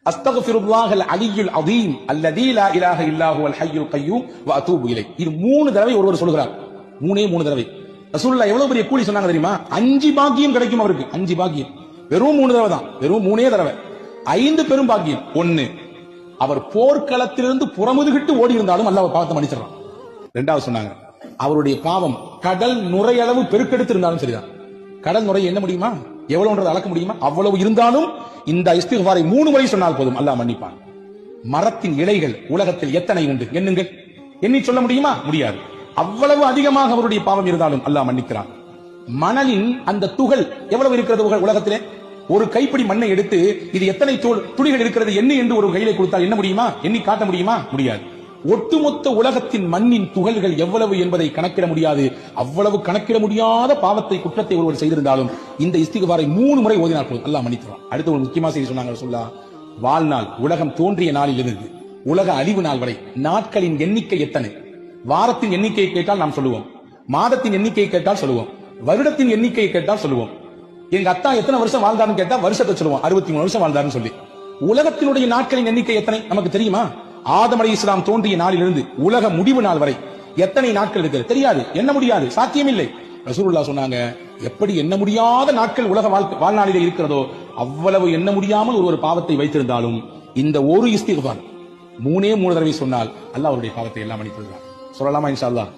அஸ்தக்ஃபிருல்லாஹல் அலியுல் அதீம் அல்லதீ லா இலாஹ இல்லா ஹுவல் ஹய்யுல் கய்யூம் வ அதூபு இலைஹ். இது 3 தடவை ஒருவர் சொல்கிறார். 3 தடவை. ரசூலுல்லாஹ் எவ்வளவு பெரிய கூலி சொன்னாங்க தெரியுமா? 5 பாக்கியம் கிடைக்கும் அவருக்கு. 5 பாக்கியம். வெறும் 3 தடவை தான். வெறும் 3 தடவை. 5 பெரும் பாக்கியம். 1, அவர் போர்க்களத்திலிருந்து புறமுதுகிட்டு ஓடி இருந்தாலும் அல்லாஹ் பாவத்தை மன்னிச்சிடறான். 2வது சொன்னாங்க, அவருடைய பாவம் கடல் நுரையளவு பெருக்கெடுத்து இருந்தாலும் சரிதான். கடல் நுரை என்ன முடியுமா? எவ்வளவுன்றது அளக்க முடியுமா? அவ்வளவு இருந்தாலும் இந்த இஸ்திக்ஃபாரை 3 முறை சொன்னால் போதும், அல்லாஹ் மன்னிப்பான். மரத்தின் இலைகள் உலகத்தில் எத்தனை உண்டு எண்ணுங்கள். எண்ணி சொல்ல முடியுமா? முடியாது. அவ்வளவு அதிகமாக அவருடைய பாவம் இருந்தாலும் அல்லாஹ் மன்னிக்கிறான். மணலின் அந்த துகள் எவ்வளவு இருக்கிறது உலகத்திலே? ஒரு கைப்பிடி மண்ணை எடுத்து இது எத்தனை துளிகள் இருக்கிறது எண்ணி என்று ஒரு கையிலே கொடுத்தால் என்ன முடியுமா? எண்ணி காட்ட முடியுமா? முடியாது. ஒட்டுமொத்த உலகத்தின் மண்ணின் துகள்கள் எவ்வளவு என்பதை கணக்கிட முடியாது. அவ்வளவு கணக்கிட முடியாத பாவத்தை, குற்றத்தை ஒருவர் செய்திருந்தாலும் இந்த இஸ்திக்ஃபாரை 3 முறை ஓதினால் போதும், அல்லாஹ் மன்னிக்கிறான். அடுத்து ஒரு முக்கியமான செய்தி சொன்னாங்க ரசூலுல்லாஹ். வாழ்நாள், உலகம் தோன்றிய நாளில் இருந்து உலக அழிவு நாள் வரை நாட்களின் எண்ணிக்கை எத்தனை? வாரத்தின் எண்ணிக்கையை கேட்டால் நாம் சொல்லுவோம், மாதத்தின் எண்ணிக்கையை கேட்டால் சொல்லுவோம், வருடத்தின் எண்ணிக்கையை கேட்டால் சொல்லுவோம். எங்க அத்தா எத்தனை வருஷம் வாழ்ந்தாருன்னு கேட்டா வருஷத்தை சொல்லுவோம், 63 வருஷம் வாழ்ந்தாருன்னு சொல்லி. உலகத்தினுடைய நாட்களின் எண்ணிக்கை எத்தனை நமக்கு தெரியுமா? ஆதம் அலைஹிஸ்ஸலாம் தோன்றிய நாளிலிருந்து உலக முடிவு நாள் வரை எத்தனை நாட்கள் இருக்கிறது தெரியாது, எண்ண முடியாது, சாத்தியமில்லை. ரசூலுல்லாஹ் சொன்னாங்க, எப்படி எண்ண முடியாத நாட்கள் உலக வாழ்நாளிலே இருக்கிறதோ அவ்வளவு எண்ண முடியாமல் ஒரு பாவத்தை வைத்திருந்தாலும் இந்த ஒரு இஸ்திக்ஃபார் 3 தடவை சொன்னால் அல்லாஹ் அவருடைய பாவத்தை எல்லாம் மன்னித்து விடுவார். சொல்லலாமா இன்ஷா அல்லாஹ்?